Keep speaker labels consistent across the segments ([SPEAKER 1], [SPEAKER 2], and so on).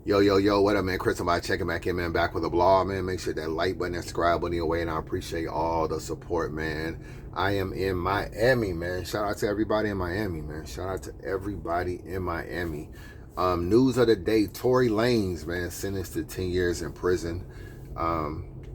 [SPEAKER 1] Yo, what up, man? Chris, somebody checking back in, man. Back with a blog, man. Make sure that like button and subscribe button your way, and I appreciate all the support, man. I am in Miami, man. Shout out to everybody in Miami, man. Shout out to everybody in Miami. News of the day: Tory Lanez, man, sentenced to 10 years in prison.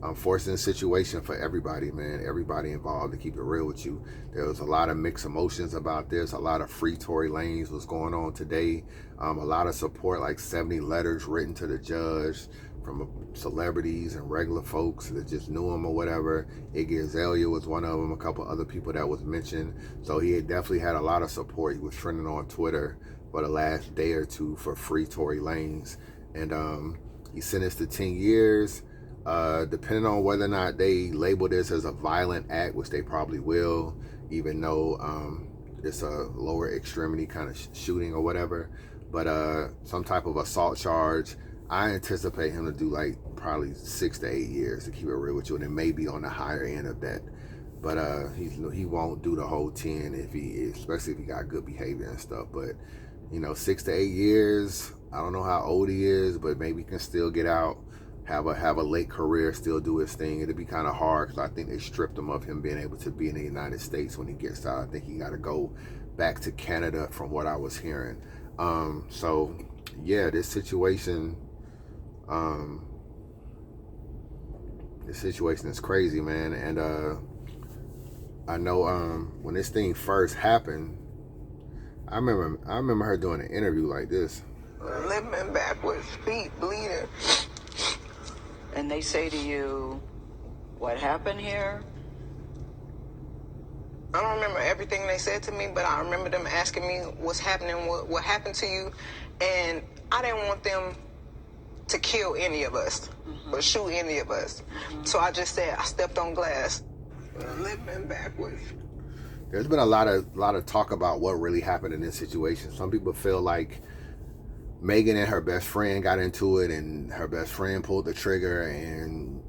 [SPEAKER 1] Unfortunate situation for everybody, man. Everybody involved. To keep it real with you, there was a lot of mixed emotions about this. A lot of free Tory Lanez was going on today. A lot of support, like 70 letters written to the judge from celebrities and regular folks that just knew him or whatever. Iggy Azalea was one of them. A couple other people that was mentioned. So he had definitely had a lot of support. He was trending on Twitter for the last day or two for free Tory Lanez, and he sentenced to 10 years. Depending on whether or not they label this as a violent act, which they probably will, even though it's a lower extremity kind of shooting or whatever, but some type of assault charge, I anticipate him to do like probably 6 to 8 years, to keep it real with you, and it may be on the higher end of that. But he won't do the whole 10 especially if he got good behavior and stuff. But 6 to 8 years. I don't know how old he is, but maybe he can still get out, have a late career, still do his thing. It'd be kind of hard because I think they stripped him of him being able to be in the United States when he gets out. I think he got to go back to Canada, from what I was hearing. So yeah, this situation is crazy, man. And I know when this thing first happened, I remember her doing an interview like this.
[SPEAKER 2] Limping backwards, feet bleeding.
[SPEAKER 3] And they say to you, what happened here?
[SPEAKER 2] I don't remember everything they said to me, but I remember them asking me what's happening, what happened to you. And I didn't want them to kill any of us, or shoot any of us. So I just said, I stepped on glass. Limping backwards.
[SPEAKER 1] There's been a lot of talk about what really happened in this situation. Some people feel like Megan and her best friend got into it, and her best friend pulled the trigger and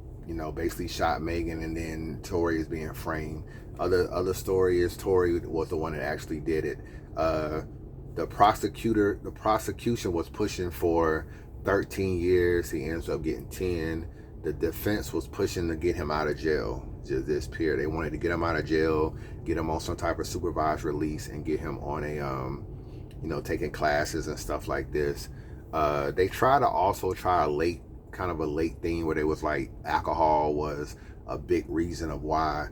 [SPEAKER 1] basically shot Megan, and then Tory is being framed. Other story is Tory was the one that actually did it. The prosecution was pushing for 13 years. He ends up getting 10. The defense was pushing to get him out of jail. Just this period, they wanted to get him out of jail, get him on some type of supervised release, and get him on a taking classes and stuff like this. They try a late thing where they was like alcohol was a big reason of why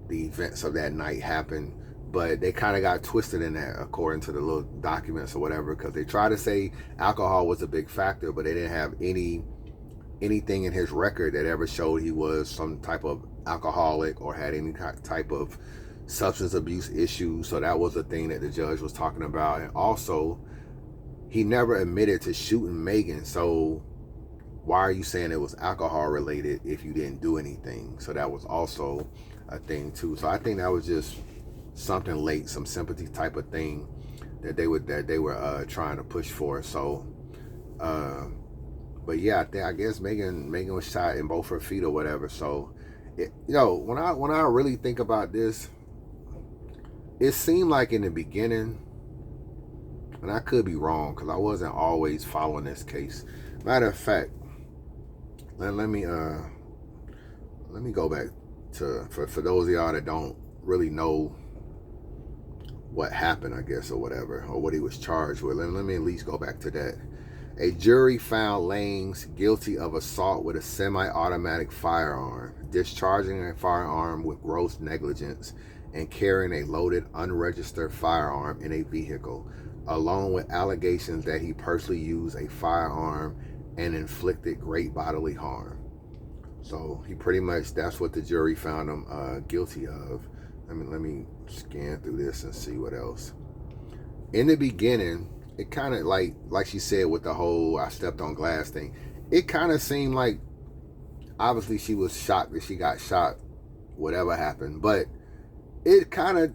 [SPEAKER 1] the events of that night happened, but they kind of got twisted in that, according to the little documents or whatever, because they tried to say alcohol was a big factor, but they didn't have anything in his record that ever showed he was some type of alcoholic or had any type of substance abuse issues. So that was the thing that the judge was talking about. And also, he never admitted to shooting Megan. So why are you saying it was alcohol related if you didn't do anything? So that was also a thing too. So I think that was just something late, some sympathy type of thing that they were trying to push for. So but yeah, I guess Megan was shot in both her feet or whatever. So when I really think about this, it seemed like in the beginning, and I could be wrong because I wasn't always following this case. Matter of fact, let me go back to for those of y'all that don't really know what happened, I guess, or whatever, or what he was charged with. Let me at least go back to that. A jury found Lanez guilty of assault with a semi-automatic firearm, discharging a firearm with gross negligence, and carrying a loaded, unregistered firearm in a vehicle, along with allegations that he personally used a firearm and inflicted great bodily harm. So he pretty much, that's what the jury found him guilty of. Let me scan through this and see what else. In the beginning, it kind of like she said with the whole I stepped on glass thing, it kind of seemed like obviously she was shocked that she got shot, whatever happened, but it kind of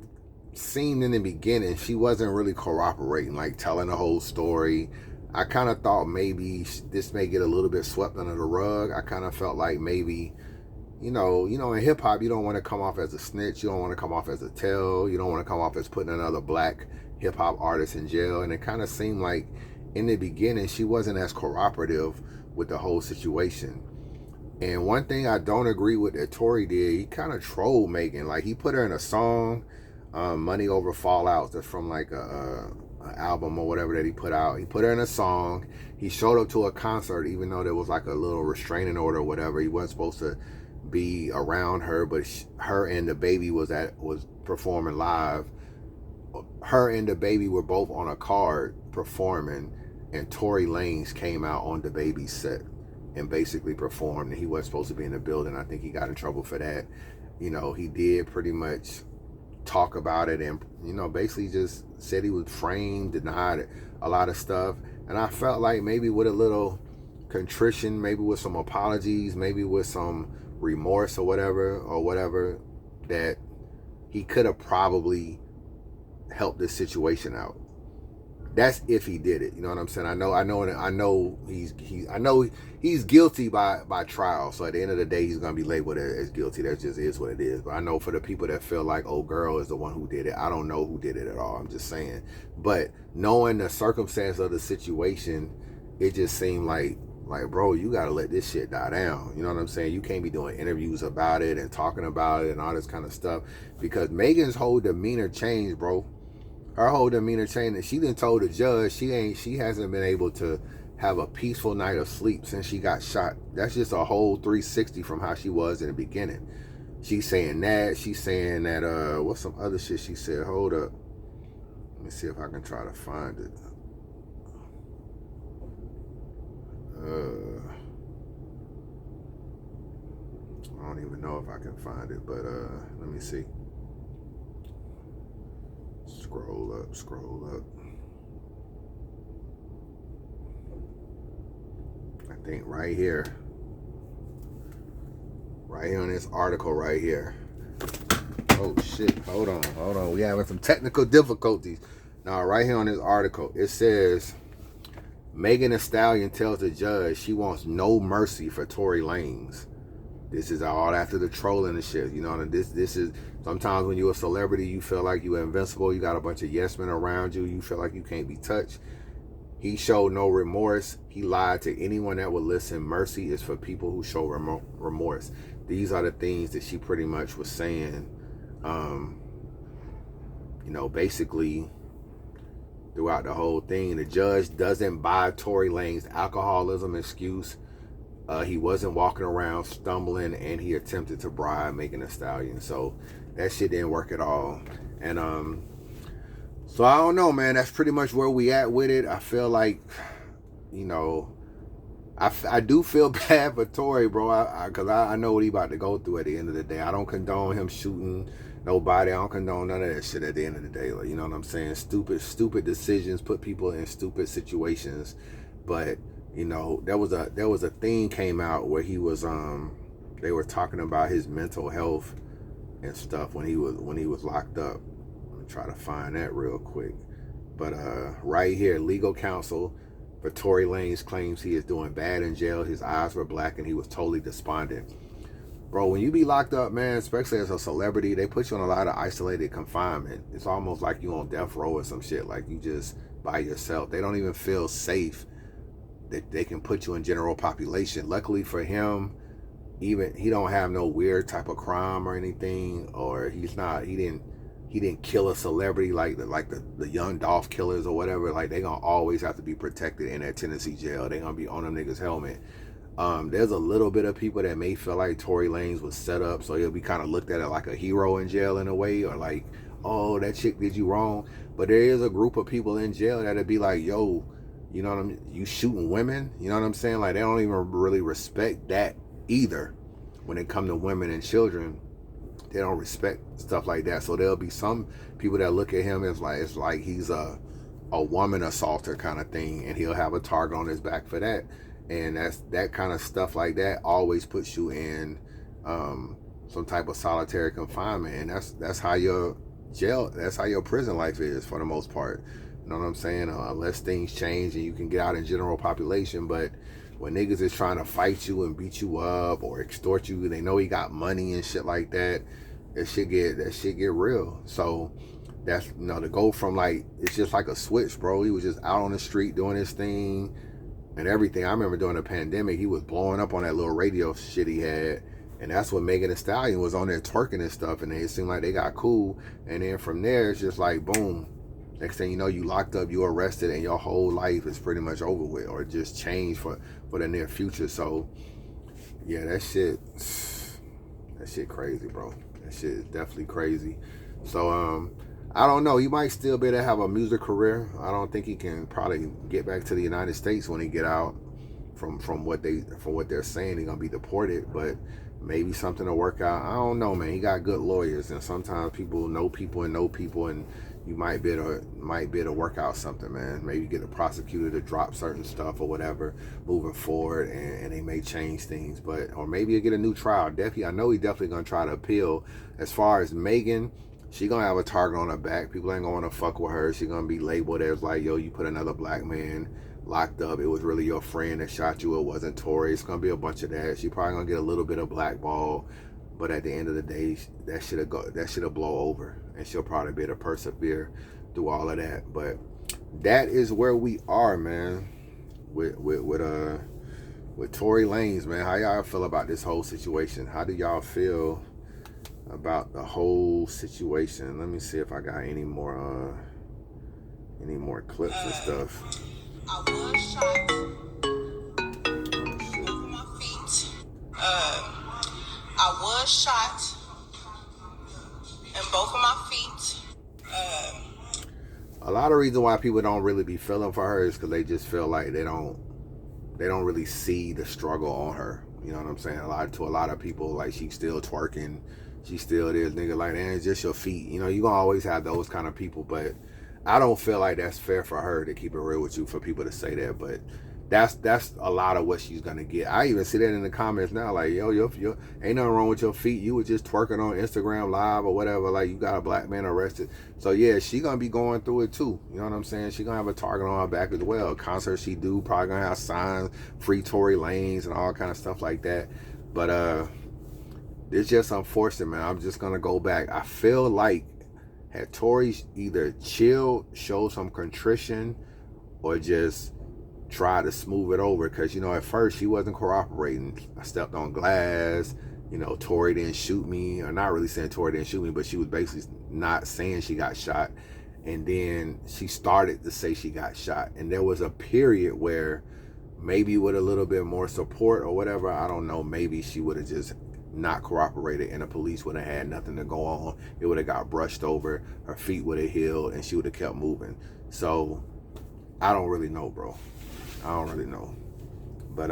[SPEAKER 1] seemed in the beginning she wasn't really cooperating, like telling the whole story. I kind of thought maybe this may get a little bit swept under the rug. I kind of felt like maybe, in hip hop, you don't want to come off as a snitch. You don't want to come off as a tell. You don't want to come off as putting another black hip hop artist in jail. And it kind of seemed like in the beginning, she wasn't as cooperative with the whole situation. And one thing I don't agree with that Tory did, he kind of trolled Megan. Like, he put her in a song, Money Over Fallouts, that's from like a album or whatever that he put out. He put her in a song. He showed up to a concert, even though there was like a little restraining order or whatever. He wasn't supposed to be around her, but her and the baby was performing live. Her and the baby were both on a card performing, and Tory Lanez came out on the baby's set and basically performed, and he wasn't supposed to be in the building. I think he got in trouble for that. You know, he did pretty much talk about it and, you know, basically just said he was framed, denied a lot of stuff. And I felt like maybe with a little contrition, maybe with some apologies, maybe with some remorse or whatever, that he could have probably helped this situation out. That's if he did it. You know what I'm saying? I know he's guilty by trial. So at the end of the day, he's gonna be labeled as guilty. That just is what it is. But I know for the people that feel like, oh, girl is the one who did it, I don't know who did it at all. I'm just saying. But knowing the circumstance of the situation, it just seemed like, bro, you gotta let this shit die down. You know what I'm saying? You can't be doing interviews about it and talking about it and all this kind of stuff, because Megan's whole demeanor changed, bro. Her whole demeanor changed, and she done told the judge she hasn't been able to have a peaceful night of sleep since she got shot. That's just a whole 360 from how she was in the beginning. She's saying that. She's saying that, what's some other shit she said? Hold up. Let me see if I can try to find it. I don't even know if I can find it, but let me see. Scroll up. I think right here on this article right here. Oh shit, hold on. We having some technical difficulties. Now, right here on this article, it says, Megan Thee Stallion tells the judge she wants no mercy for Tory Lanez. This is all after the trolling and shit. You know, this is, sometimes when you're a celebrity, you feel like you're invincible. You got a bunch of yes men around you. You feel like you can't be touched. He showed no remorse. He lied to anyone that would listen. Mercy is for people who show remorse. These are the things that she pretty much was saying, you know, basically throughout the whole thing. The judge doesn't buy Tory Lanez's alcoholism excuse. He wasn't walking around stumbling, and he attempted to bribe Megan Thee Stallion. So that shit didn't work at all. And so I don't know, man. That's pretty much where we at with it. I feel like, you know, I do feel bad for Tory, bro, because I know what he about to go through at the end of the day. I don't condone him shooting nobody. I don't condone none of that shit at the end of the day. Like, you know what I'm saying? Stupid decisions put people in stupid situations. But, you know, there was a thing came out where he was they were talking about his mental health and stuff when he was locked up. Let me try to find that real quick. But right here, legal counsel for Tory Lanez claims he is doing bad in jail. His eyes were black and he was totally despondent. Bro, when you be locked up, man, especially as a celebrity, they put you on a lot of isolated confinement. It's almost like you on death row or some shit, like you just by yourself. They don't even feel safe that they can put you in general population. Luckily for him, even he don't have no weird type of crime or anything, or he didn't kill a celebrity like the young Dolph killers or whatever. Like, they gonna always have to be protected in that Tennessee jail. They gonna be on them niggas' helmet. There's a little bit of people that may feel like Tory Lanez was set up, so he'll be kind of looked at like a hero in jail in a way, or like, oh, that chick did you wrong. But there is a group of people in jail that'll be like, yo, you know what I mean? You shooting women? You know what I'm saying? Like, they don't even really respect that either. When it comes to women and children, they don't respect stuff like that. So there'll be some people that look at him as like he's a woman assaulter kind of thing, and he'll have a target on his back for that. And that kind of stuff like that always puts you in some type of solitary confinement, and that's how your prison life is for the most part. You know what I'm saying? Unless things change and you can get out in general population. But when niggas is trying to fight you and beat you up or extort you, they know he got money and shit like that. That shit get real. So that's, you know, to go from like, it's just like a switch, bro. He was just out on the street doing his thing and everything. I remember during the pandemic, he was blowing up on that little radio shit he had. And that's when Megan Thee Stallion was on there twerking and stuff. And it seemed like they got cool. And then from there, it's just like, boom. Next thing you know, you locked up, you arrested, and your whole life is pretty much over with, or just changed for the near future. So, yeah, that shit crazy, bro. That shit is definitely crazy. So, I don't know. He might still be able to have a music career. I don't think he can probably get back to the United States when he get out from what they're saying. He's gonna be deported, but maybe something to work out. I don't know, man. He got good lawyers, and sometimes people know people, and you might be able to work out something, man. Maybe get a prosecutor to drop certain stuff or whatever moving forward, and they may change things. But or maybe you get a new trial. Definitely, I know he's definitely gonna try to appeal. As far as Megan, she gonna have a target on her back. People ain't gonna wanna fuck with her. She gonna be labeled as like, yo, you put another black man locked up. It was really your friend that shot you. It wasn't Tory. It's gonna be a bunch of that. She probably gonna get a little bit of blackball, but at the end of the day, that shit'll blow over, and she'll probably be able to persevere through all of that. But that is where we are, man. With Tory Lanez, man. How y'all feel about this whole situation? How do y'all feel about the whole situation? Let me see if I got any more clips and stuff.
[SPEAKER 2] I was shot over my feet. I was shot in both of my feet.
[SPEAKER 1] A lot of reason why people don't really be feeling for her is because they just feel like they don't really see the struggle on her. You know what I'm saying? To a lot of people, like, she's still twerking, she still this nigga, like, man, it's just your feet. You know, you gonna always have those kind of people, but I don't feel like that's fair for her, to keep it real with you, for people to say that. But that's a lot of what she's gonna get. I even see that in the comments now, like, yo, ain't nothing wrong with your feet. You were just twerking on Instagram Live or whatever. Like, you got a black man arrested. So yeah, she gonna be going through it too. You know what I'm saying? She gonna have a target on her back as well. Concert she do, probably gonna have signs, free Tory Lanez and all kind of stuff like that. But it's just unfortunate, man. I'm just gonna go back. I feel like had Tory either chilled, show some contrition, or just try to smooth it over, because, you know, at first she wasn't cooperating. I stepped on glass, you know, Tory didn't shoot me, or not really saying Tory didn't shoot me, but she was basically not saying she got shot. And then she started to say she got shot, and there was a period where maybe with a little bit more support or whatever, I don't know, maybe she would have just not cooperated, and the police would have had nothing to go on. It would have got brushed over, her feet would have healed, and she would have kept moving. So I don't really know, bro. I don't really know. But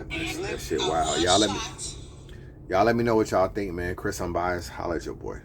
[SPEAKER 1] that shit wild. Y'all let me know what y'all think, man. Chris Unbiased, holla at your boy.